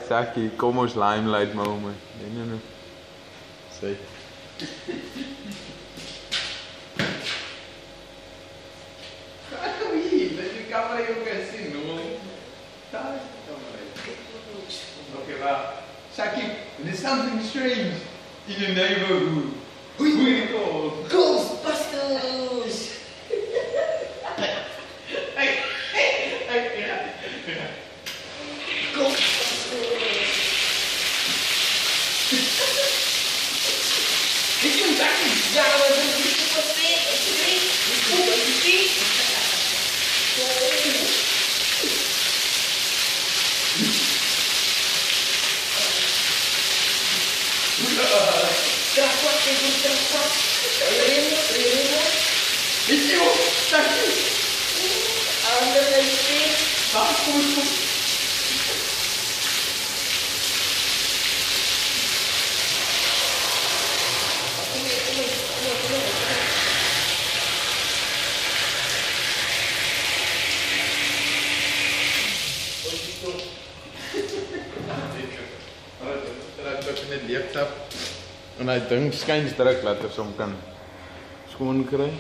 Jackie, kom ons limelight moment. Nee. Sê. Kom hier, dat die camera ook kan zien, hoor. Daar is de camera. Okay, well, Shakib, there's something strange in your neighborhood. Who is it called? Ghostbusters! Isso não tá aqui, já vai ver isso com você, desculpa, Isso, tá aqui. Anda na street. Vamos. Net leegtap en hy ding skuins druk laat ons hom kan skoon kry.